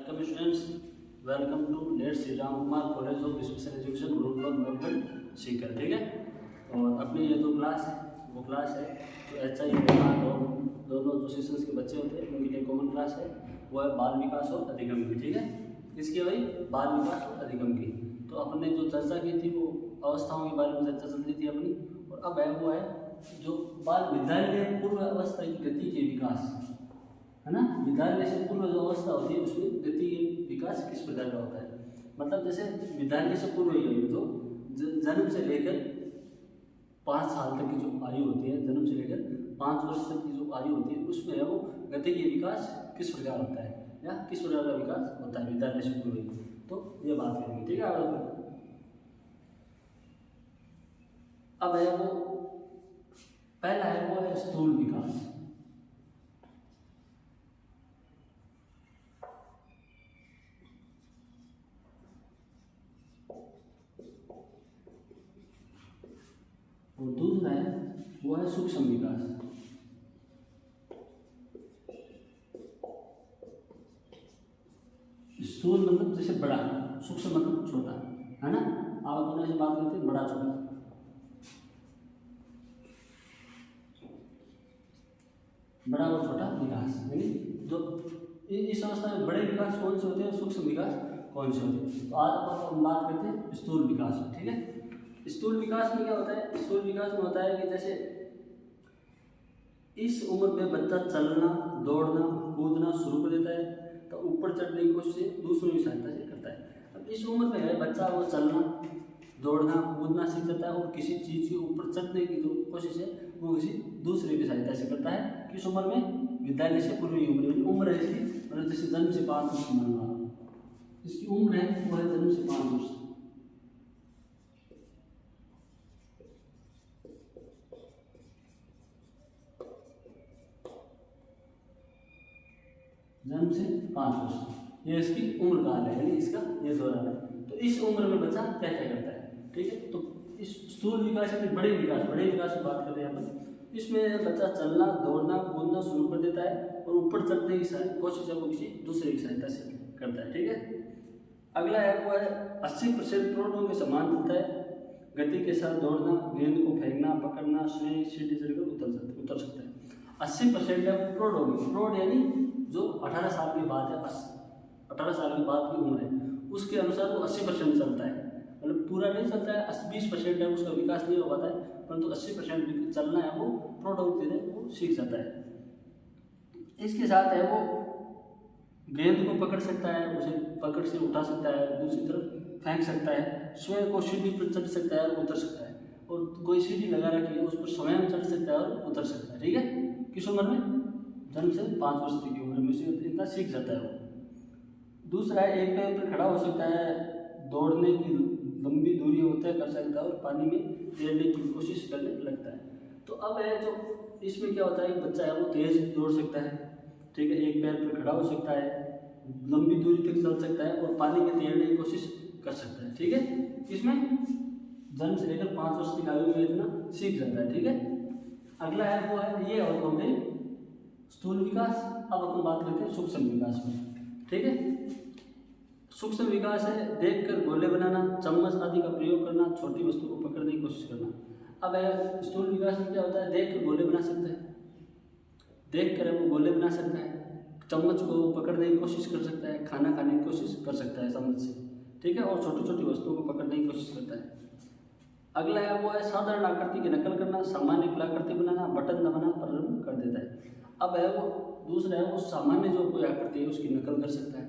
Welcome students, welcome to late Shri Ram Kumar college of special education group of development Sikar. ठीक है, और अपनी ये जो क्लास है वो क्लास है जो HI और दोनों जो सेशंस के बच्चे होते हैं उनके लिए कॉमन क्लास है, वो है बाल विकास और अधिगम की। ठीक है, इसकी वही बाल विकास और अधिगम की। तो अपने जो चर्चा की थी वो अवस्थाओं के बारे में चर्चा चल रही थी अपनी, और अब है वो है जो बाल विद्यालय पूर्व अवस्था की गति के विकास है ना। विद्यालय से पूर्व जो अवस्था होती है उसमें गति के विकास किस प्रकार का होता है। मतलब जैसे विद्यालय से पूर्व ही जो जन्म से लेकर 5 साल तक की जो आयु होती है, जन्म से लेकर 5 वर्ष तक की जो आयु होती है उसमें है वो गति के विकास किस प्रकार होता है या किस प्रकार का विकास होता है विद्यालय से पूर्व ही। तो ये बात करेंगे। ठीक है, अब है वो पहला है वो है स्थूल विकास। और दूसरा है वो है सूक्ष्म विकास। स्थूल मतलब जैसे बड़ा, सूक्ष्म मतलब छोटा, है ना। आप दोनों से बात करते हैं बड़ा छोटा। बड़ा और छोटा विकास, यानी जो इस अवस्था में बड़े विकास कौन से होते हैं, सूक्ष्म विकास कौन से होते हैं। तो आज हम बात करते हैं स्थूल विकास। ठीक है, स्थूल विकास में क्या होता है, स्थूल विकास में होता है कि जैसे इस उम्र में बच्चा चलना, दौड़ना, कूदना शुरू कर देता है, तो ऊपर चढ़ने की कोशिश दूसरों की सहायता से करता है। अब इस उम्र में है बच्चा वो चलना, दौड़ना, कूदना सीख जाता है, और किसी चीज़ के ऊपर चढ़ने की जो कोशिश है वो किसी दूसरे की सहायता से करता है। किस उम्र में, विद्यालय से पूर्व उम्र है इसकी, मतलब जैसे जन्म से 5 वर्ष मान लो इसकी उम्र है वो है जन्म से 5 वर्ष। जन्म से 5 वर्ष ये इसकी उम्र काल है, यानी इसका ये दौरान है। तो इस उम्र में बच्चा क्या क्या करता है। ठीक है, तो इस स्थूल विकास यानी बड़े विकास की बात कर रहे हैं अपन। इसमें बच्चा चलना, दौड़ना, कूदना शुरू कर देता है, और ऊपर चढ़ने की कोशिश वो किसी दूसरे की सहायता से करता है। ठीक है, अगला है वो है 80% प्रोटोन के समान चलता है, गति के साथ दौड़ना, गेंद को फेंकना, पकड़ना, स्वयं सीढ़ी चढ़कर उतर सकता है। 80% है प्रौढ़ यानी जो 18 साल के बाद है, 18 साल के बाद की उम्र है उसके अनुसार वो 80% चलता है। मतलब पूरा नहीं चलता है, 20% है उसका विकास नहीं हो पाता है, परंतु 80% चलना है वो प्रौढ़ वो सीख जाता है। इसके साथ है वो गेंद को पकड़ सकता है, उसे पकड़ से उठा सकता है, दूसरी तरफ फेंक सकता है, स्वयं को सीढ़ी पर चढ़ सकता है और उतर सकता है, और कोई सीढ़ी लगा रखी है उस पर स्वयं चढ़ सकता है और उतर सकता है। ठीक है, किस उम्र में, जन्म से 5 वर्ष की उम्र में उसे इतना सीख जाता है वो। दूसरा है एक पैर पर खड़ा हो सकता है, दौड़ने की लंबी दूरी तय कर सकता है, और पानी में तैरने की कोशिश करने लगता है। तो अब है जो इसमें क्या होता है कि बच्चा है वो तेज दौड़ सकता है। ठीक है, एक पैर पर खड़ा हो सकता है, लंबी दूरी तक चल सकता है, और पानी में तैरने की कोशिश कर सकता है। ठीक है, इसमें जन्म से लेकर 5 वर्ष की आयु में इतना सीख जाता है। ठीक है, अगला है वो है ये और हमें स्थूल विकास। अब अपन बात करते हैं सूक्ष्म विकास में। ठीक है, सूक्ष्म विकास है देखकर गोले बनाना, चम्मच आदि का प्रयोग करना, छोटी वस्तु को पकड़ने की कोशिश करना। अब है स्थूल विकास में क्या होता है, देखकर गोले बना सकता है, देख कर वो गोले बना सकता है, चम्मच को पकड़ने की कोशिश कर सकता है, खाना खाने की कोशिश कर सकता है चम्मच से। ठीक है, और छोटी छोटी वस्तुओं को पकड़ने की कोशिश करता है। अगला है वो है साधारण आकृति की नकल करना, सामान्य कलाकृति बनाना, बटन दबाना प्रारंभ कर देता है। अब है वो दूसरा है वो सामान्य जो कोई आकृति है उसकी नकल कर सकता है,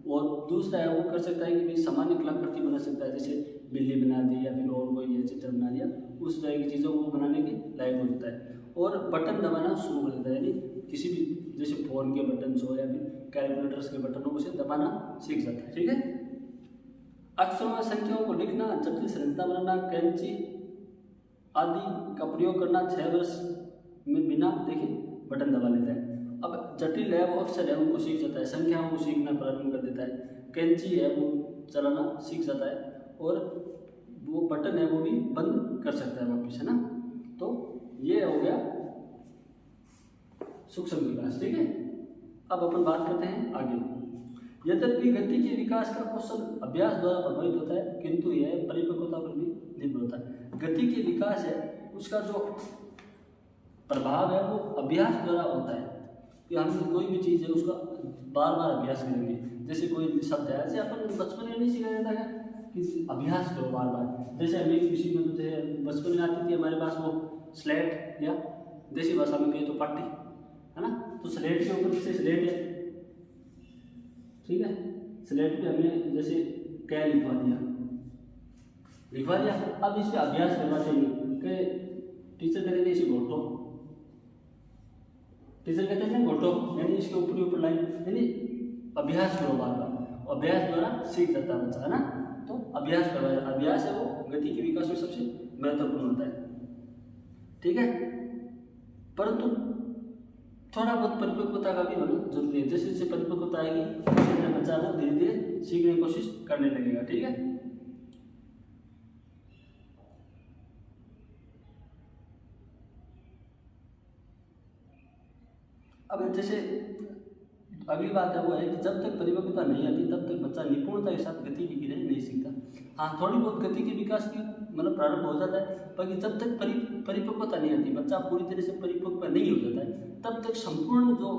और दूसरा है वो कर सकता है कि भाई सामान्य कलाकृति बना सकता है, जैसे बिल्ली बना दी या फिर और कोई चित्र बना दिया, उस तरह की चीज़ों को बनाने के लायक हो जाता है। और बटन दबाना शुरू कर देता है, यानी किसी भी जैसे फ़ोन के बटन हो या फिर कैलकुलेटर्स के बटन हो उसे दबाना सीख जाता है। ठीक है, अक्षरों में संख्याओं को लिखना, जटिल संरचना बनाना, कैंची आदि का प्रयोग करना 6 वर्ष में बिना देखे बटन दबा लेता है। अब जटिल है वो अक्षर है उनको सीख जाता है, संख्याओं को सीखना प्रारंभ कर देता है, कैंची है वो चलाना सीख जाता है, और वो बटन है वो भी बंद कर सकता है वापस, है ना। तो ये हो गया सूक्ष्म विकास। ठीक है, अब अपन बात करते हैं आगे यद्यपि गति के विकास का कौशल अभ्यास द्वारा प्रभावित होता है, किंतु यह परिपक्वता पर भी निर्भर होता है। गति के विकास है उसका जो प्रभाव है वो अभ्यास द्वारा होता है, कि हम कोई भी चीज़ है उसका बार बार अभ्यास करेंगे। जैसे कोई शब्द है, ऐसे अपन बचपन में नहीं सिखाया जाता है कि अभ्यास करो बार बार। जैसे हमें किसी में जैसे बचपन में आती थी हमारे पास वो स्लेट, या देसी भाषा में कहें तो पट्टी, है ना, तो स्लेट के ऊपर जैसे स्लेट है, ठीक है, स्लेट पे हमने जैसे क्या लिखवा दिया, अब इस पर अभ्यास करना चाहिए कि टीचर करेंगे इसे घोटो, टीचर कहते हैं घोटो, यानी इसके ऊपर लाइन, यानी अभ्यास करो बार बार, अभ्यास द्वारा सीख जाता है बच्चा, है ना। तो अभ्यास करवाया, अभ्यास है वो गति के विकास में सबसे महत्वपूर्ण होता है, ठीक है। परंतु थोड़ा बहुत परिपक्वता का भी होना जरूरी है। जैसे जैसे परिपक्वता आएगी उससे बच्चा वो धीरे धीरे सीखने की कोशिश करने लगेगा, ठीक है। अब जैसे अगली बात है वो है कि जब तक परिपक्वता नहीं आती तब तक बच्चा निपुणता के साथ गति की क्रियाएं नहीं सीखता। हाँ, थोड़ी बहुत गति के विकास की मतलब प्रारंभ हो जाता है, बाकी जब तक परिपक्वता नहीं आती, बच्चा पूरी तरह से परिपक्व नहीं हो जाता है, तब तक संपूर्ण जो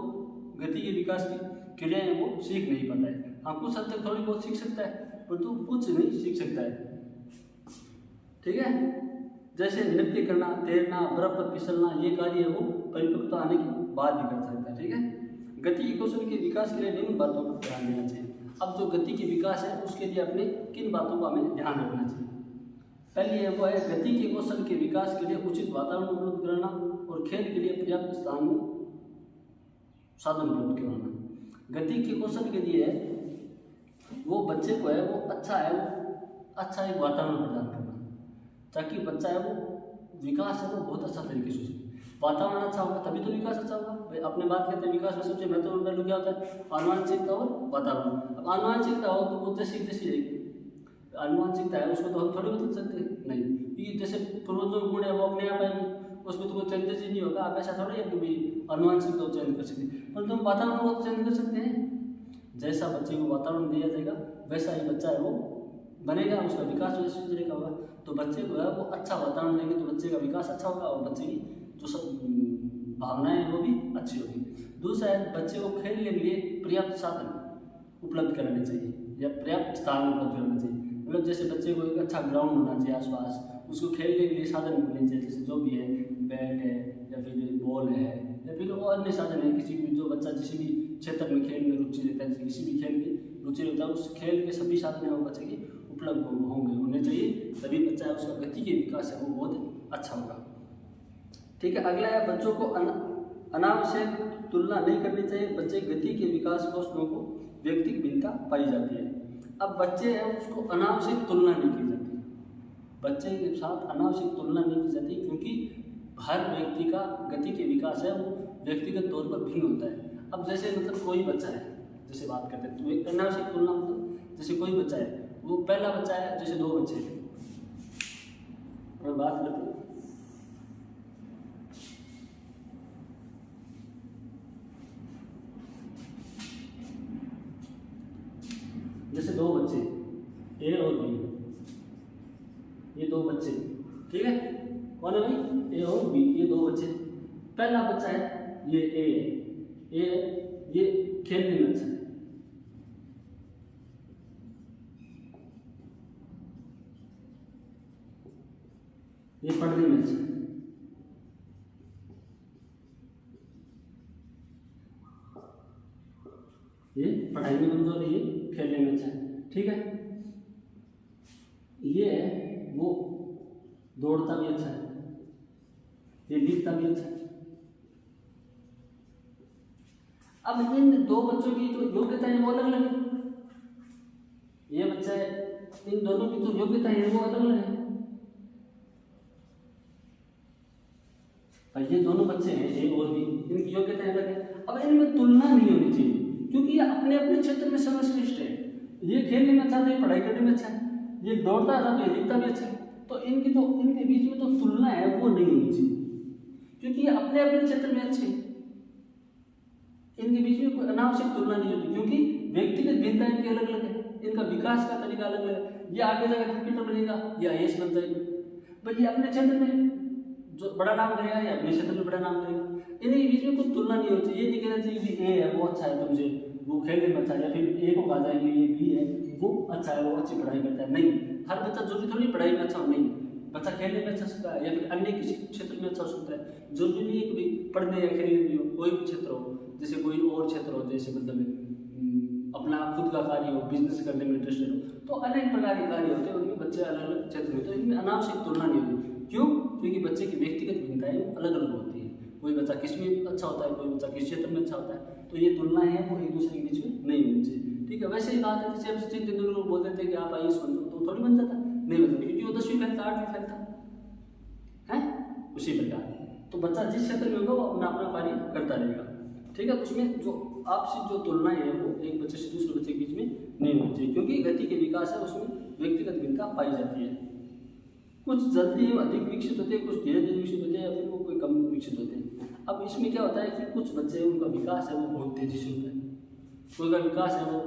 गति के विकास की क्रियाएं वो सीख नहीं पाता है। हाँ, कुछ हद तक थोड़ी बहुत सीख सकता है, परंतु कुछ नहीं सीख सकता है, ठीक है। जैसे नृत्य करना, तैरना, बर्फ पर फिसलना, ये कार्य है वो परिपक्वता आने के बाद भी कर सकता है, ठीक है। गति के कौशल के विकास के लिए निम्न बातों पर ध्यान देना चाहिए। अब जो गति के विकास है उसके लिए अपने किन बातों का हमें ध्यान रखना चाहिए। पहली है वो है गति के कौशल के विकास के लिए उचित वातावरण उपलब्ध कराना और खेल के लिए पर्याप्त स्थान में साधन उपलब्ध कराना। गति के कौशल के लिए वो बच्चे को है वो अच्छा एक वातावरण प्रदान करना, ताकि बच्चा है वो विकास है वो बहुत अच्छा तरीके से हो। वातावरण अच्छा होगा तभी तो विकास अच्छा होगा। भाई अपने बात करते हैं विकास में सबसे महत्वपूर्ण पहलू क्या होता है, आनुवांशिकता और वातावरण। अब आनुवांशिकता हो तो वो जैसी रहेगी, आनुवांशिकता है उसको तो हम थोड़ी बदल सकते हैं, नहीं, क्योंकि जैसे पूर्वजों गुण है वो अपने आप आएंगे, उसमें तो कोई चेंजेस ही नहीं होगा। आप ऐसा थोड़ी है कि भाई आनुवांशिकता चेंज कर सकते हैं, पर तुम वातावरण को चेंज कर सकते हैं। जैसा बच्चे को वातावरण दिया जाएगा वैसा ही बच्चा है वो बनेगा, उसका विकास वैसे तरीका होगा। तो बच्चे को है वो अच्छा वातावरण देंगे तो बच्चे का विकास अच्छा होगा और बच्चे की जो सब भावनाएं हैं वो भी अच्छी होगी। दूसरा है बच्चे को खेलने के लिए पर्याप्त साधन उपलब्ध कराने चाहिए या पर्याप्त स्थान उपलब्ध कराना चाहिए। मतलब जैसे बच्चे को एक अच्छा ग्राउंड होना चाहिए आसपास, उसको खेलने के लिए साधन मिलने चाहिए, जैसे जो भी है, बैट है या फिर बॉल है या फिर और अन्य साधन है। किसी भी जो बच्चा किसी भी क्षेत्र में खेल में रुचि रहता है, किसी भी खेल की रुचि रहता है, उस खेल के सभी साधन है वो बच्चे के उपलब्ध होने चाहिए, तभी बच्चा उसका गति के विकास है वो बहुत अच्छा होगा, ठीक है। अगला है बच्चों को अनावश्यक तुलना नहीं करनी चाहिए। बच्चे गति के विकास कौशलों को व्यक्तिगत भिन्नता पाई जाती है। अब बच्चे हैं उसको अनावश्यक तुलना नहीं की जाती, बच्चे के साथ अनावश्यक तुलना नहीं की जाती, क्योंकि हर व्यक्ति का गति के विकास है वो व्यक्तिगत तौर पर भिन्न होता है। अब जैसे मतलब कोई बच्चा है, जैसे बात करते हैं तो एक अनावश्यक तुलना मतलब जैसे कोई बच्चा है वो पहला बच्चा है, जैसे दो बच्चे हैं और बात करते हैं जैसे दो बच्चे ए और बी, ये दो बच्चे, ठीक है, कौन है भाई, ए और बी, ये दो बच्चे। पहला बच्चा है ये ए है, ये खेलने में अच्छा है, ये पढ़ने में अच्छा है, ये पढ़ाई में कमजोर है, ये खेलने में अच्छा है, ठीक है। ये है वो दौड़ता भी अच्छा है, ये लिखता भी अच्छा है। अब इन दो बच्चों की जो योग्यता है वो अलग अलग है, ये बच्चा है, इन दोनों की जो योग्यता है वो अलग अलग है। ये दोनों बच्चे हैं ए और बी, इनकी योग्यता अलग है। अब इनमें तुलना नहीं होनी चाहिए, क्योंकि ये अपने अपने क्षेत्र में सर्वश्रेष्ठ है। ये खेलने में अच्छा है, ये पढ़ाई करने में अच्छा है, ये दौड़ता है, ये लिखता भी अच्छा है। तो इनके बीच में तो तुलना है वो नहीं होनी चाहिए, क्योंकि ये अपने अपने क्षेत्र में अच्छे हैं। इनके बीच में कोई अनावश्यक तुलना नहीं होती, क्योंकि व्यक्तिगत भिन्नता इनकी अलग अलग है, इनका विकास का तरीका अलग अलग है। ये आगे जाकर क्रिकेटर बनेगा या आईएएस बन जाएगा, भाई ये अपने क्षेत्र में जो बड़ा नाम करेगा या अपने क्षेत्र में बड़ा नाम करेगा। इन्हीं बीच में कोई तुलना नहीं होती। ये नहीं कहना चाहिए कि ए है वो अच्छा है तुमसे, वो खेलने में अच्छा है, या फिर ए को कहा जाएगा ये बी है वो अच्छा है, वो अच्छी पढ़ाई करता है। नहीं, हर बच्चा जरूरी थोड़ी पढ़ाई में अच्छा हो, नहीं, बच्चा खेलने में अच्छा सकता है या फिर अन्य किसी क्षेत्र में अच्छा हो सकता है। जरूरी नहीं है कि पढ़ने या खेलने में हो, कोई भी क्षेत्र हो, जैसे कोई और क्षेत्र हो, जैसे मतलब अपना खुद का कार्य हो, बिजनेस करने में इंटरेस्टेड हो, तो अनेक प्रकार के कार्य होते हैं, उनमें बच्चे अलग अलग क्षेत्र में, तो इनमें अनावश्यक तुलना नहीं होती। क्यों? क्योंकि बच्चे की व्यक्तिगत भिन्नताएं अलग अलग होती है। कोई बच्चा किस में अच्छा होता है, कोई बच्चा किस क्षेत्र में अच्छा होता है, तो ये तुलनाएं हैं वो एक दूसरे के बीच में नहीं होनी चाहिए। ठीक है, वैसे ही बात है जैसे अब सचिन तेंदुलकर को बोलते थे कि आप आईएएस बन जाओ, तो थोड़ी बन जाता, नहीं बन जाता, क्योंकि वो 10वीं फेल था, 8वीं फेल था, है उसी प्रकार। तो बच्चा जिस क्षेत्र में होगा वो अपना अपना कार्य करता रहेगा। ठीक है, तो उसमें जो आपसी जो तुलनाएं हैं वो एक बच्चे से दूसरे बच्चे के बीच में नहीं होनी चाहिए, क्योंकि गति के विकास है उसमें व्यक्तिगत भिन्नता पाई जाती है। कुछ जल्दी अधिक विकसित होते हैं, कुछ धीरे धीरे विकसित होते हैं, या फिर वो कोई कम विकसित होते हैं। अब इसमें क्या होता है कि कुछ बच्चे उनका विकास है वो बहुत तेजी से होता है, कोई का विकास है वो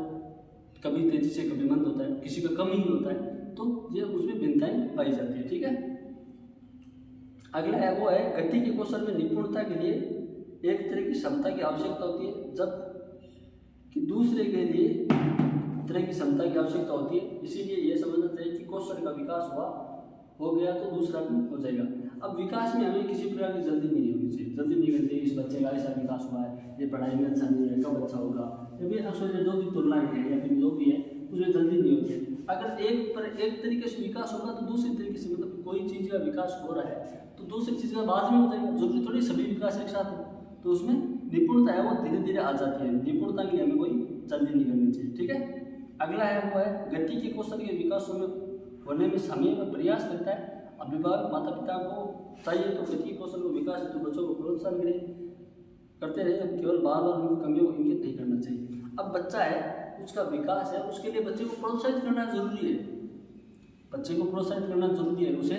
कभी तेजी से कभी मंद होता है, किसी का कम ही होता है, तो ये उसमें भिन्नताएं पाई जाती है। ठीक है, अगला है वो है गति के कौशल में निपुणता के लिए एक तरह की क्षमता की आवश्यकता होती है, जब कि दूसरे के लिए तरह की क्षमता की आवश्यकता होती है। इसीलिए यह समझना चाहिए कि कौशल का विकास हो गया तो दूसरा भी हो जाएगा। अब विकास में हमें किसी प्रकार की जल्दी नहीं होनी चाहिए, जल्दी नहीं करनी चाहिए। इस बच्चे का ऐसा विकास हुआ है, ये पढ़ाई में अच्छा नहीं है, कब अच्छा होगा, या फिर अक्सर जो भी तुलनाएं हैं या फिर जो भी है उसमें जल्दी नहीं होती है। अगर एक तरीके से विकास होगा तो दूसरी तरीके से, मतलब कोई चीज़ का विकास हो रहा है तो दूसरी चीज़ का बाद में हो जाएगा, जरूरी थोड़ी सभी विकास एक साथ हो। तो उसमें निपुणता है वो धीरे धीरे आ जाती है, निपुणता के लिए हमें कोई जल्दी नहीं करनी चाहिए। ठीक है, अगला है वो है गति के कौशल के विकास होने में समय और प्रयास लगता है। अभिभावक माता पिता को चाहिए तो गति के कौशल को विकास तो बच्चों को प्रोत्साहन करते रहे, केवल बार बार उनकी कमियों को इंगित नहीं करना चाहिए। अब बच्चा है उसका विकास है, उसके लिए बच्चे को प्रोत्साहित करना जरूरी है, बच्चे को प्रोत्साहित करना जरूरी है, उसे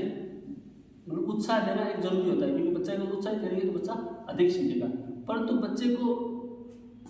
मतलब उत्साह देना एक जरूरी होता है, क्योंकि बच्चे को उत्साहित करेंगे तो बच्चा अधिक सीखेगा। परंतु बच्चे को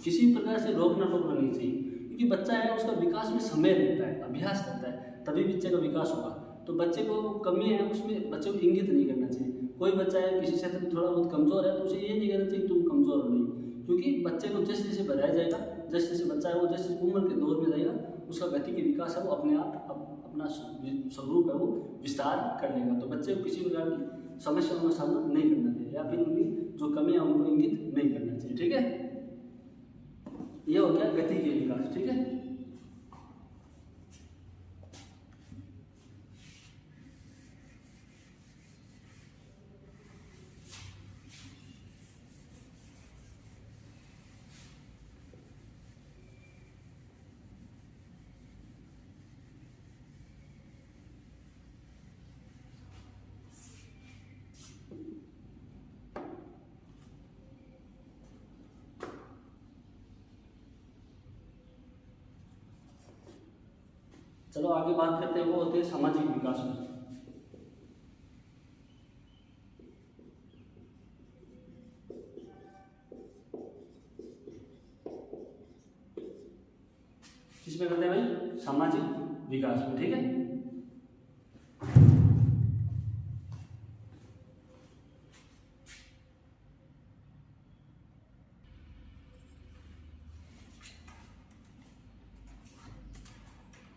किसी प्रकार से रोकना नहीं चाहिए, क्योंकि बच्चा है उसका विकास में समय लगता है, अभ्यास लगता है, तभी बच्चे का विकास होगा। तो बच्चे को कमी है उसमें बच्चे को इंगित नहीं करना चाहिए। कोई बच्चा है किसी क्षेत्र में थोड़ा बहुत कमजोर है तो उसे ये नहीं कहना चाहिए तुम कमजोर हो, नहीं, क्योंकि बच्चे को जैसे जैसे बढ़ाया जाएगा, जैसे जैसे बच्चा है वो जैसे उम्र के दौर में जाएगा, उसका गति के विकास है वो अपने आप अपना स्वरूप है वो विस्तार कर लेगा। तो बच्चे को किसी प्रकार की समस्याओं का सामना नहीं करना चाहिए, या फिर उनकी जो कमियां उनको इंगित नहीं करना चाहिए। ठीक है, ये हो गया गति के विकास। ठीक है, चलो आगे बात करते हैं, वो होते हैं सामाजिक विकास में। किसमें करते हैं भाई? सामाजिक विकास में। ठीक है,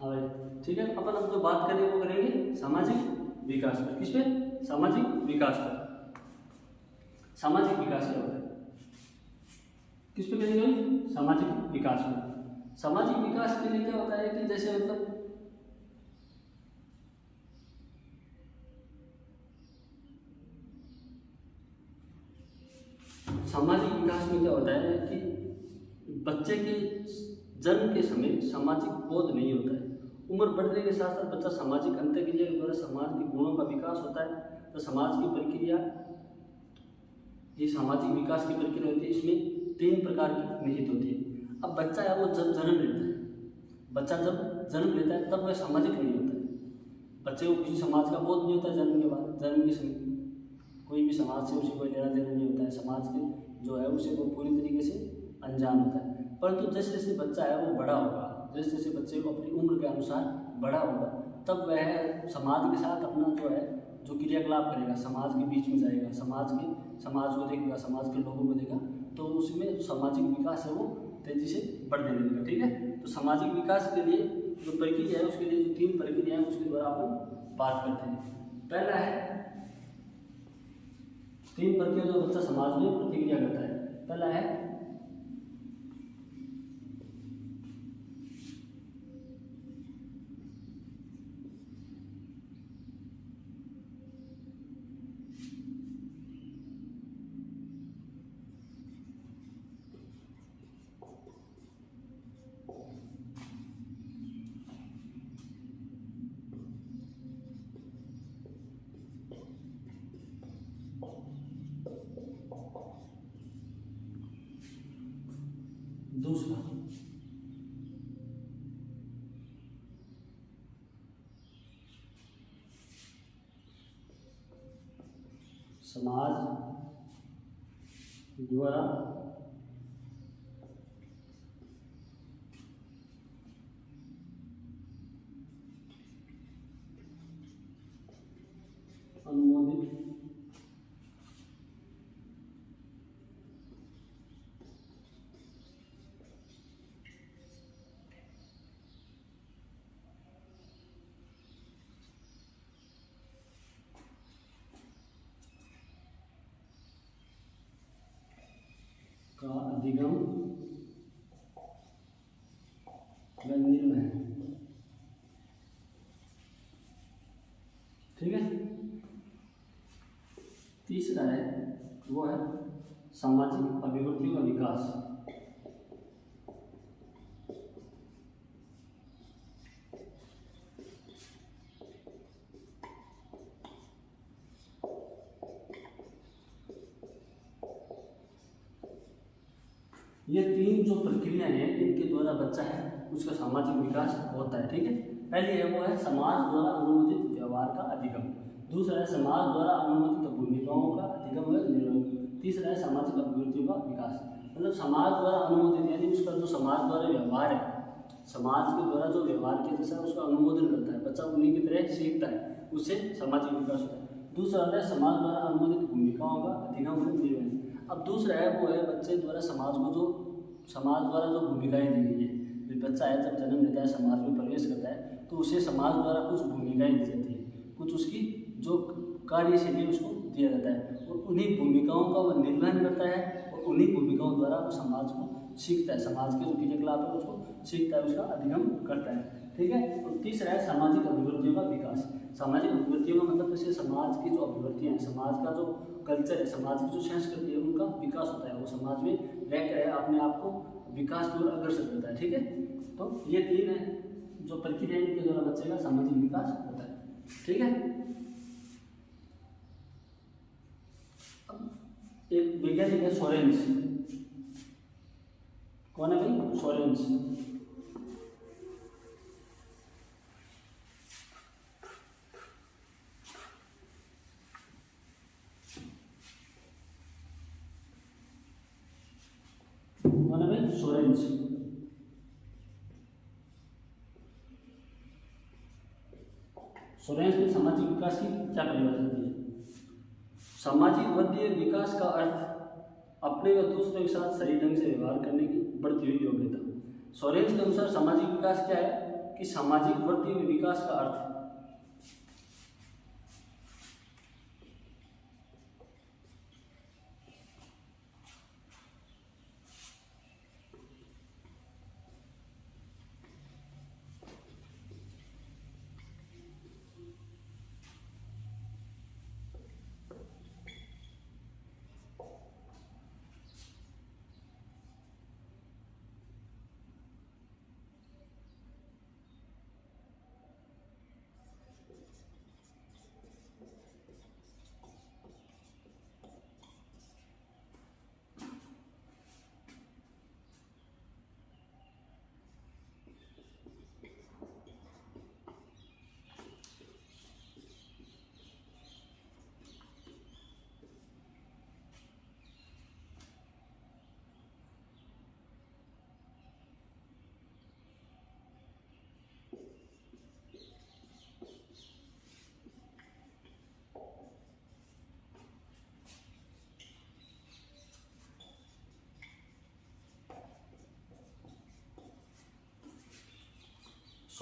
हाँ भाई ठीक है। अपन अब जो बात करेंगे वो करेंगे सामाजिक विकास पर। किस पे? सामाजिक विकास पर। सामाजिक विकास क्या होता है? किस पे करेंगे भाई? सामाजिक विकास पर। सामाजिक विकास के लिए क्या होता है कि जैसे मतलब सामाजिक विकास में क्या होता है कि बच्चे के जन्म के समय सामाजिक बोध नहीं होता है। उम्र बढ़ने के साथ साथ बच्चा सामाजिक अंतःक्रिया के द्वारा समाज के गुणों का विकास होता है। तो समाज की प्रक्रिया, ये सामाजिक विकास की प्रक्रिया होती है, इसमें 3 प्रकार की निहित होती है। अब बच्चा है वो जब जन्म लेता है, बच्चा जब जन्म लेता है तब वह सामाजिक नहीं होता है। बच्चे को किसी समाज का बोध नहीं होता है जन्म के बाद, जन्म के समय कोई भी समाज से उसे कोई लेना देना नहीं होता है। समाज के जो है उसे वो पूरी तरीके से अनजान होता है। परंतु जैसे जैसे बच्चा है वो बड़ा होगा, जैसे जैसे बच्चे को अपनी उम्र के अनुसार बड़ा होगा, तब वह समाज के साथ अपना जो है जो क्रियाकलाप करेगा, समाज के बीच में जाएगा, समाज को देखेगा, समाज के लोगों को देखेगा, तो उसमें जो सामाजिक विकास है वो तेजी से बढ़ने लगेगा। ठीक है, तो सामाजिक विकास के लिए जो प्रक्रिया है, उसके लिए जो 3 प्रक्रिया है उसके द्वारा अपन बात करते हैं। पहला है 3 प्रक्रिया जो बच्चा समाज में प्रतिक्रिया करता है। पहला है दूसरा समाज द्वारा अनुमोदित का अधिगम व निर्णय। ठीक है, तीसरा है वो है सामाजिक अभिवृत्तियों का विकास। ये 3 जो प्रक्रियाएं हैं इनके द्वारा बच्चा है उसका सामाजिक विकास होता है। ठीक है, पहली है वो है समाज द्वारा अनुमोदित व्यवहार का अधिगम। दूसरा है समाज द्वारा अनुमोदित भूमिकाओं का अधिगम व निर्वहन। तीसरा है सामाजिक अभिवृत्तियों का विकास। मतलब समाज द्वारा अनुमोदित यानी उसका जो समाज द्वारा व्यवहार है, समाज के द्वारा जो व्यवहार किया जैसा उसका अनुमोदन करता है, बच्चा उन्हीं की तरह सीखता है, उससे सामाजिक विकास होता है। दूसरा है समाज द्वारा अनुमोदित भूमिकाओं का अधिगम व निर्वहन। अब दूसरा है वो है बच्चे द्वारा समाज द्वारा जो भूमिकाएं दी गई है। बच्चा है जब जन्म लेता है, समाज में प्रवेश करता है, तो उसे समाज द्वारा कुछ भूमिकाएं दी जाती है, कुछ उसकी जो कार्यशैली उसको दिया जाता है, और उन्हीं भूमिकाओं का वो निर्वहन करता है और उन्हीं भूमिकाओं द्वारा वो समाज को सीखता है, समाज के जो क्रियाकलाप है उसको सीखता है, उसका अधिगम करता है। ठीक है, और तीसरा है सामाजिक अभिवृत्तियों का विकास। सामाजिक अभिवृत्तियों का मतलब जैसे समाज की जो अभिवृत्तियाँ हैं, समाज का जो कल्चर है, समाज की जो संस्कृति है, उनका विकास होता है, वो समाज में रहकर अपने आप को विकास की ओर अग्रसर करता है। ठीक है, तो ये 3 है जो प्रक्रिया इनके द्वारा बच्चे का सामाजिक विकास होता है। ठीक है, अब एक वैज्ञानिक है सोरेंस। कौन है भाई? सोरेंस। कौन है भाई? सोरेंस। सोरेंस ने सामाजिक विकास की क्या परिभाषा दी है? सामाजिक वृद्धि विकास का अर्थ अपने व दूसरों के साथ सही ढंग से व्यवहार करने की बढ़ती हुई योग्यता। सोरेंस के अनुसार सामाजिक विकास क्या है कि सामाजिक वृद्धि विकास का अर्थ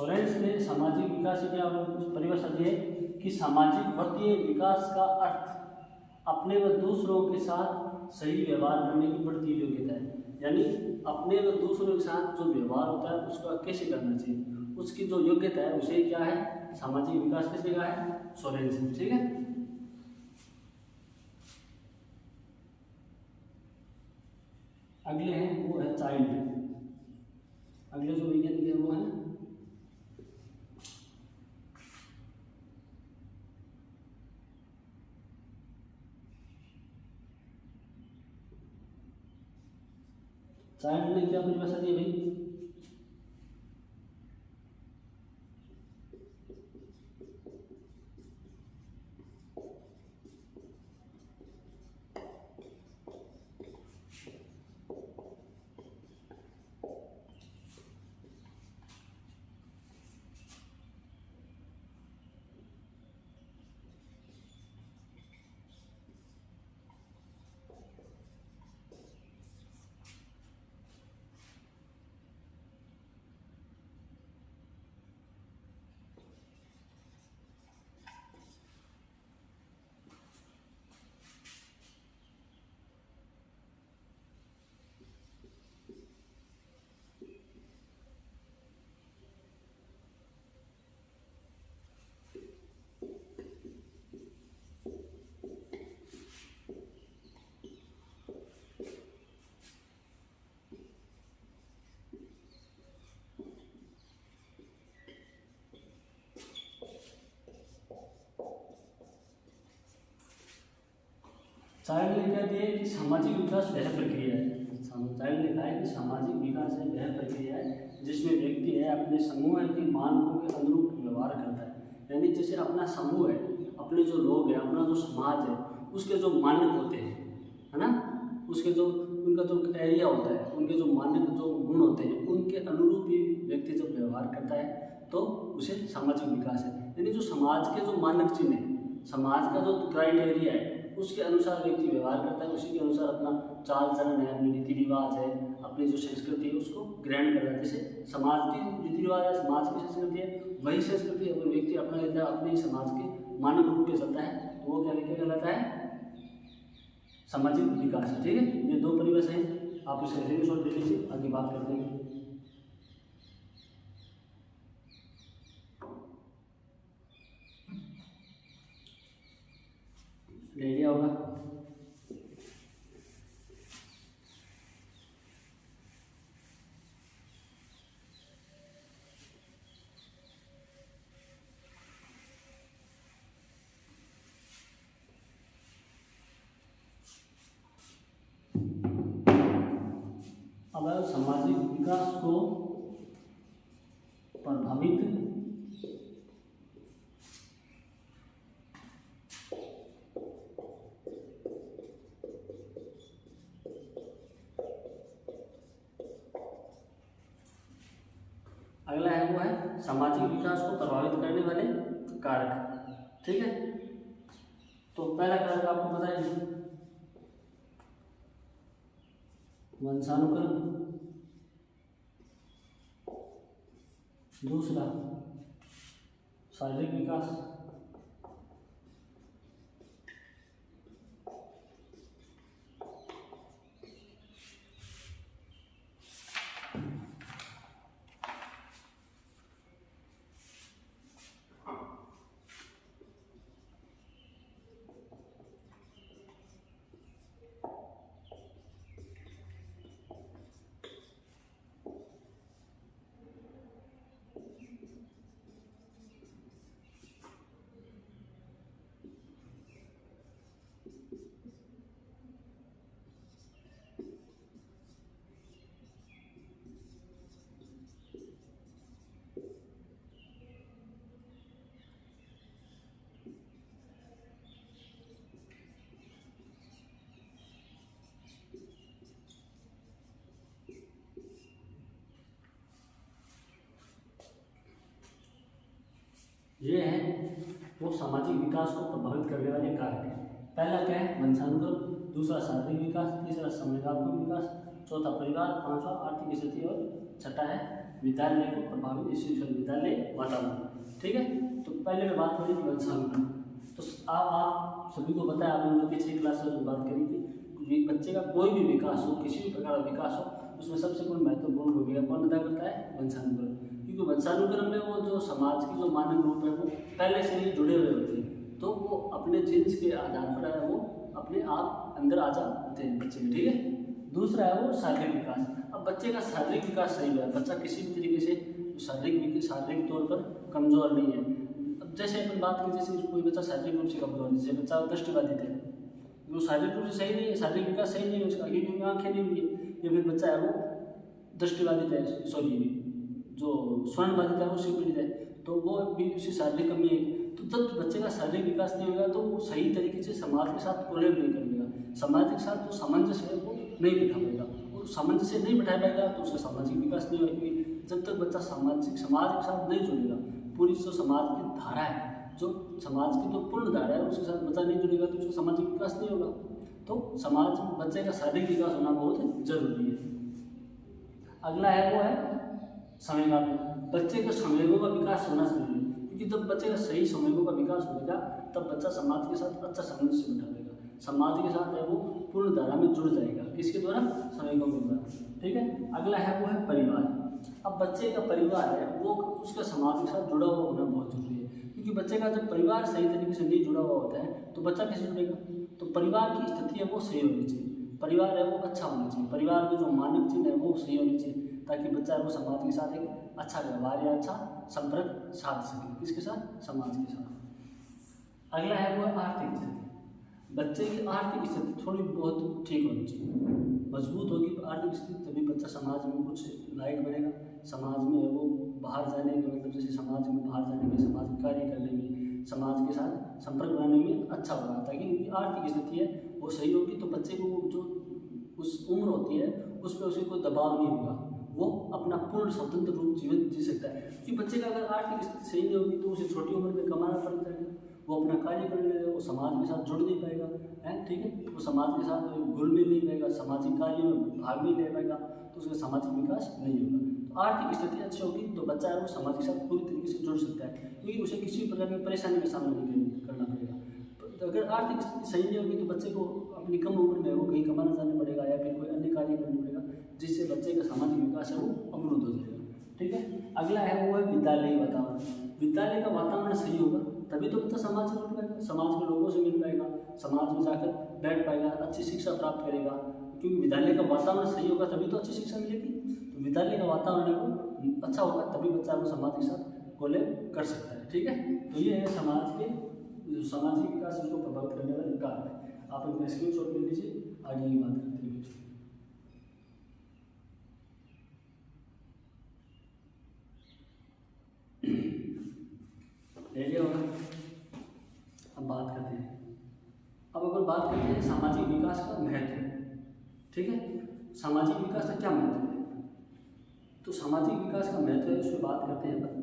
सोरेंस ने सामाजिक विकास की क्या परिभाषा दी है कि सामाजिक वर्तीय विकास का अर्थ अपने व दूसरों के साथ सही व्यवहार करने की बढ़ती योग्यता है। यानी अपने व दूसरों के साथ जो व्यवहार होता है उसका कैसे करना चाहिए, उसकी जो योग्यता है उसे क्या है, सामाजिक विकास किसने कहा है, सोरेंस ने। ठीक है, अगले हैं वो है चाइल्ड। अगले जो वैज्ञानिक है वो है चाइल्ड ने क्या परिभाषा दी भाई, चाइल्ड ने क्या दिया कि सामाजिक विकास वह प्रक्रिया है, चाइल्ड ने कहा है कि सामाजिक विकास है वह प्रक्रिया है जिसमें व्यक्ति है अपने समूह के मानकों के अनुरूप व्यवहार करता है। यानी जैसे अपना समूह है, अपने जो लोग हैं, अपना जो समाज है, उसके जो मानक होते हैं, है ना, उसके जो उनका जो एरिया होता है, उनके जो मानक जो गुण होते हैं, उनके अनुरूप ही व्यक्ति जब व्यवहार करता है तो उसे सामाजिक विकास है। यानी जो समाज के जो मानक चिन्ह है, समाज का जो क्राइटेरिया है, उसके अनुसार व्यक्ति व्यवहार करता है, उसी के अनुसार अपना चाल चलन है, अपने रीति रिवाज है, अपनी जो संस्कृति है उसको ग्रहण करता है। जैसे समाज की रीति रिवाज है, समाज की संस्कृति है, वही संस्कृति अगर व्यक्ति अपना लेता है, अपने समाज के मानक रूप में चलता है, तो वो क्या कहलाता है, सामाजिक विकास है। ठीक है, ये दो परिभाषा है, आप इसका स्क्रीनशॉट ले लीजिए, आगे बात करते हैं। ले लिया होगा, अब सामाजिक विकास को प्रभावित अगला है वो है सामाजिक विकास को प्रभावित करने वाले कारक। ठीक है, तो पहला कारक आपको बताइए, वंशानुक्रम, दूसरा शारीरिक विकास, ये है वो सामाजिक विकास को प्रभावित करने वाले कारक हैं। पहला क्या है, वंशानुक्रम, दूसरा शारीरिक विकास, तीसरा संवेदनात्मक विकास, चौथा परिवार, पांचवा आर्थिक स्थिति और छठा है विद्यालय को प्रभावित इस विश्वविद्यालय वातावरण। ठीक है, तो पहले मैं बात करी थी वंशानुक्रम। तो आप सभी को पता है, आपने जो पिछली क्लास में बात करी थी, बच्चे का कोई भी विकास हो, किसी भी प्रकार का विकास हो, उसमें सबसे महत्वपूर्ण भूमिका कौन अदा करता है? वंशानुक्रम। क्योंकि वंशानुक्रम में वो जो समाज की जो मानव रूप है वो पहले से ही जुड़े हुए होते हैं, तो वो अपने जीन्स के आधार पर वो अपने आप अंदर आ जाते हैं बच्चे में। ठीक है, दूसरा है वो शारीरिक विकास। अब बच्चे का शारीरिक विकास सही है, बच्चा किसी भी तरीके से शारीरिक तौर पर कमजोर नहीं है। अब जैसे अपन बात करें, जैसे कोई बच्चा शारीरिक रूप से कमजोर है, जैसे बच्चा दृष्टिबाधित है, वो शारीरिक रूप से सही नहीं है, शारीरिक विकास सही नहीं है उसका, क्योंकि आँखें नहीं हुई है, या फिर बच्चा है वो दृष्टिबाधित है, सॉरी जो स्वर्ण बाधित है वो शिवपीड़ित है, तो वो भी उसी शारीरिक कमी है। तो जब बच्चे का शारीरिक विकास नहीं होगा तो वो सही तरीके से समाज के साथ कोलैब नहीं करेगा, समाज के साथ जो सामंजस्य है वो नहीं बिठा पाएगा, और सामंजस्य नहीं बिठा पाएगा तो उसका सामाजिक विकास नहीं होगा। क्योंकि जब तक बच्चा समाज के साथ नहीं जुड़ेगा, पूरी जो समाज की धारा है, जो समाज की जो पूर्ण धारा है उसके साथ बच्चा नहीं जुड़ेगा तो उसका सामाजिक विकास नहीं होगा। तो समाज में बच्चे का शारीरिक विकास होना बहुत जरूरी है। अगला है वो है संवेगात्मक। बच्चे के संवेगों का विकास होना जरूरी है, क्योंकि जब बच्चे का सही संवेगों का विकास होगा तब बच्चा समाज के साथ अच्छा सामंजस्य बिठा लेगा, समाज के साथ है वो पूर्ण धारा में जुड़ जाएगा। किसके द्वारा? संवेगों के द्वारा। ठीक है, अगला है वो है परिवार। अब बच्चे का परिवार है वो उसका समाज के साथ जुड़ा हुआ होना बहुत जरूरी है, क्योंकि बच्चे का जब परिवार सही तरीके से नहीं जुड़ा हुआ होता है तो बच्चा कैसे जुड़ेगा? तो परिवार की स्थिति है वो सही होनी चाहिए, परिवार है वो अच्छा होना चाहिए, परिवार के जो मानव चिन्ह है वो सही होनी चाहिए, ताकि बच्चा वो समाज के साथ एक अच्छा व्यवहार या अच्छा संपर्क साध सके। किसके साथ? समाज के साथ। अगला है वो आर्थिक स्थिति। बच्चे की आर्थिक स्थिति थोड़ी बहुत ठीक होनी चाहिए, मजबूत होगी आर्थिक स्थिति तभी बच्चा समाज में कुछ लायक बनेगा, समाज में वो बाहर जाने में, मतलब जैसे समाज में बाहर जाने में, समाज में कार्य करने में, समाज के साथ संपर्क बनाने में अच्छा होगा। ताकि उनकी आर्थिक स्थिति है वो सही होगी तो बच्चे को जो उस उम्र होती है उस पर उसे कोई दबाव नहीं होगा, वो अपना पूर्ण स्वतंत्र रूप जीवन जी सकता है। क्योंकि बच्चे का अगर आर्थिक स्थिति सही नहीं होगी तो उसे छोटी उम्र में कमाना पड़ जाएगा, वो अपना कार्य करने लगेगा, वो समाज के साथ जुड़ नहीं पाएगा है। ठीक है, वो समाज के साथ घुल मिल नहीं पाएगा, सामाजिक कार्यों में भाग नहीं ले पाएगा, तो उसका सामाजिक विकास नहीं होगा। तो आर्थिक स्थिति अच्छी होगी तो बच्चा है वो समाज के साथ पूरी तरीके से जुड़ सकता है, क्योंकि उसे किसी प्रकार की परेशानी का सामना नहीं करना पड़ेगा। तो अगर आर्थिक स्थिति सही नहीं होगी तो बच्चे को अपनी कम उम्र में वो कहीं कमाना जाना पड़ेगा या फिर कोई अन्य कार्य करना पड़ेगा, जिससे बच्चे का सामाजिक विकास है वो अवरुद्ध हो जाएगा। ठीक है, अगला है वो है विद्यालय वातावरण। विद्यालय का वातावरण सही होगा तभी तो बच्चा समाज से जुड़ पाएगा, समाज के लोगों से मिल पाएगा, समाज में जाकर बैठ पाएगा, अच्छी शिक्षा प्राप्त करेगा। क्योंकि विद्यालय का वातावरण सही होगा तभी तो अच्छी शिक्षा मिलेगी। तो विद्यालय का वातावरण वो अच्छा होगा तभी बच्चा वो समाज के साथ कोलैब कर सकता है। ठीक है, तो ये है समाज के जो सामाजिक विकास उसको प्रभावित करने वाले कारक। आप इनका स्क्रीनशॉट ले लीजिए, आगे की बात करते हैं। ले लिया होगा। अब बात करते हैं, अब अगर बात करते हैं सामाजिक विकास का महत्व। ठीक है, सामाजिक विकास का क्या महत्व है? तो सामाजिक विकास का महत्व है उसमें बात करते हैं अपन।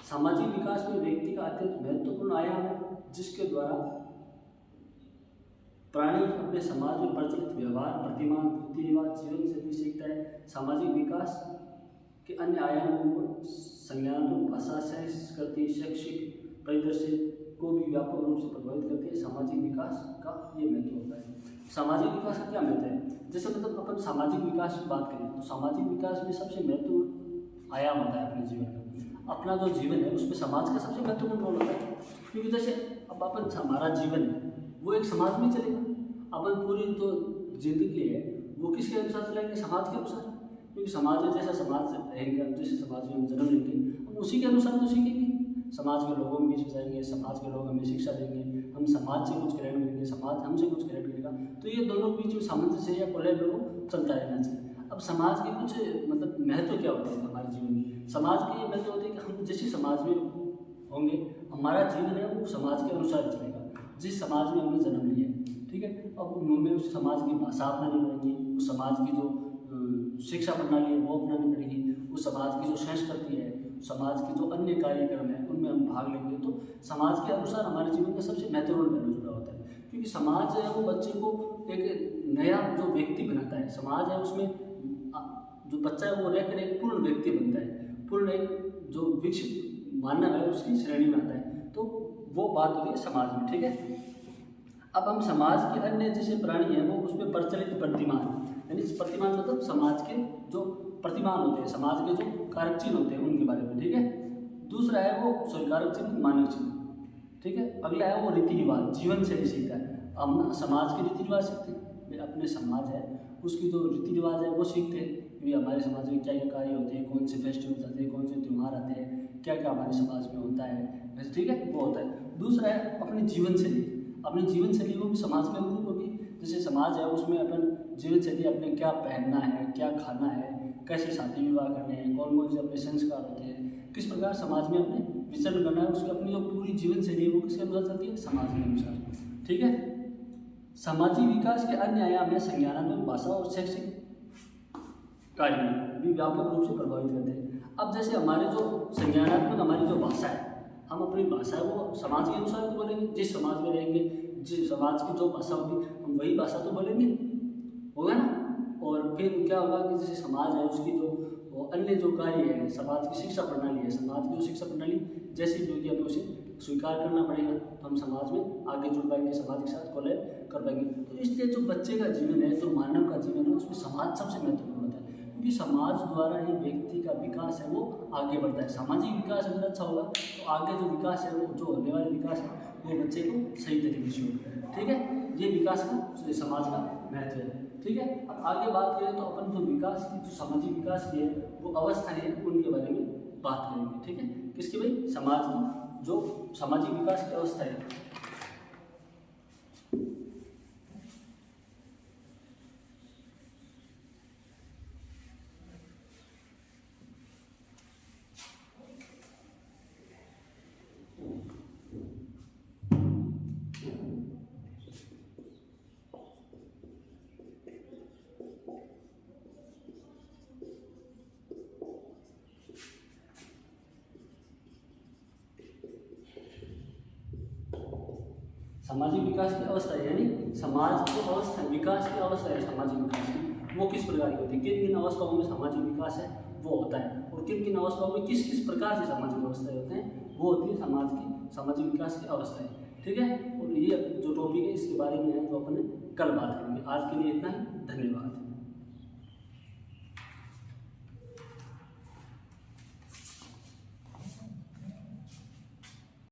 सामाजिक विकास में व्यक्ति का अत्यंत महत्वपूर्ण आयाम है, जिसके द्वारा प्राणी अपने समाज में प्रचलित व्यवहार, प्रतिमान, रीति रिवाज, जीवन शैली सीखता है। सामाजिक विकास के अन्य आयामों को संज्ञानात्मक, भाषा, संस्कृति, शैक्षिक परिदृश्य को भी व्यापक रूप से प्रभावित करती है। सामाजिक विकास का ये महत्व होता है। सामाजिक विकास का क्या महत्व है? जैसे मतलब अपन सामाजिक विकास की बात करें तो सामाजिक विकास में सबसे महत्वपूर्ण आयाम होता है अपने जीवन का। अपना जो जीवन है उसमें समाज का सबसे महत्वपूर्ण रोल होता है, क्योंकि जैसे अब अपन हमारा जीवन है वो एक समाज में चलेगा। अपन पूरी जो जिंदगी है वो किसके अनुसार चलेंगे? समाज के अनुसार, क्योंकि समाज में जैसा समाज रहेंगे, जैसे समाज में हम जन्म लेंगे हम उसी के अनुसार तो सीखेंगे। समाज के लोगों में बीच में जाएंगे, समाज के लोग हमें शिक्षा देंगे, हम समाज से कुछ ग्रहण करेंगे, समाज हमसे कुछ ग्रहण करेगा। तो ये दोनों के बीच में सामंजस्य या कोलैब वो चलता रहना चाहिए। अब समाज के कुछ मतलब महत्व क्या होते हैं हमारे जीवन में? समाज के ये महत्व होते हैं कि हम जिस समाज में होंगे हमारा जीवन है वो समाज के अनुसार चलेगा, जिस समाज में हमने जन्म लिया है। ठीक है, अब हमें उस समाज की भाषा अपनानी पड़ेगी, उस समाज की जो शिक्षा प्रणाली है वो अपनानी पड़ेगी, उस समाज की जो संस्कृति है, समाज के जो अन्य कार्यक्रम है उनमें हम भाग लेंगे। तो समाज के अनुसार हमारे जीवन का सबसे महत्वपूर्ण पहलू जुड़ा होता है, क्योंकि समाज है वो बच्चे को एक नया जो व्यक्ति बनाता है। समाज है उसमें जो बच्चा है वो रहकर एक पूर्ण व्यक्ति बनता है, पूर्ण एक जो विकसित मानव है उसकी श्रेणी में आता है। तो वो बात होती है समाज में, ठीक है। अब हम समाज के अन्य जैसे प्राणी हैं वो उसमें प्रचलित प्रतिमान, यानी प्रतिमान मतलब समाज के जो प्रतिमान होते हैं, समाज के जो कारक चिन्ह होते हैं उनके बारे में, ठीक है। दूसरा है वो स्वीकारक चिन्ह, मानक चिन्ह, ठीक है। अगला है वो रीति रिवाज, जीवन शैली सीखता है। हम समाज के रीति रिवाज सीखते हैं, अपने समाज है उसकी जो रीति रिवाज है वो सीखते हैं कि हमारे समाज में क्या क्या कार्य होते हैं, कौन से फेस्टिवल्स आते हैं, कौन से त्यौहार आते हैं, क्या क्या हमारे समाज में होता है, ठीक है, वो होता है। दूसरा है अपनी जीवन शैली, अपनी जीवन शैली को भी समाज के अनुरूप होगी। जैसे समाज है उसमें अपन जीवन शैली, अपने क्या पहनना है, क्या खाना है, कैसे शादी विवाह करने हैं, कौन कौन से अपने संस्कार होते हैं, किस प्रकार समाज में अपने विचरण करना है, उसकी अपनी जो पूरी जीवन शैली है वो किसके अनुसार चलती है, समाज के अनुसार, ठीक है। सामाजिक विकास के अन्य आयाम है संज्ञानात्मक, भाषा और शैक्षिक कार्य भी व्यापक रूप से प्रभावित करते हैं। अब जैसे हमारे जो संज्ञानात्मक हमारी जो भाषा है, हम अपनी भाषा है वो समाज के अनुसार तो बोलेंगे, जिस समाज में रहेंगे जिस समाज की जो भाषा होगी हम वही भाषा तो बोलेंगे, होगा ना। और फिर क्या होगा कि जैसे समाज है उसकी जो अन्य जो कार्य है, समाज की शिक्षा प्रणाली है, समाज की जो शिक्षा प्रणाली जैसी भी होगी हमें उसे स्वीकार करना पड़ेगा, तो हम समाज में आगे जुड़ पाएंगे, समाज के साथ कोलैब कर पाएंगे। तो इसलिए जो बच्चे का जीवन है, जो मानव का जीवन है, उसमें समाज सबसे महत्वपूर्ण होता है, क्योंकि समाज द्वारा ही व्यक्ति का विकास है वो आगे बढ़ता है। सामाजिक विकास अगर अच्छा होगा तो आगे जो विकास है वो जो होने वाला विकास है वो बच्चे को सही तरीके से होगा, ठीक है। ये विकास का समाज का महत्व है, ठीक है। अब आगे बात करें तो अपन जो विकास की जो सामाजिक विकास की है वो अवस्था है उनके बारे में बात करेंगे, ठीक है। किसकी भाई, समाज की जो सामाजिक विकास की अवस्था है। सामाजिक विकास की अवस्था है, यानी समाज की अवस्था, विकास की अवस्था है सामाजिक विकास की, वो किस प्रकार की होती है, किन किन अवस्थाओं में सामाजिक विकास है वो होता है, और किन किन अवस्थाओं में किस किस प्रकार से सामाजिक अवस्थाएं होते हैं, वो होती है समाज की सामाजिक विकास की अवस्थाएं, ठीक है। और ये जो टॉपिक है इसके बारे में है जो अपन कल बात करेंगे। आज के लिए इतना ही, धन्यवाद।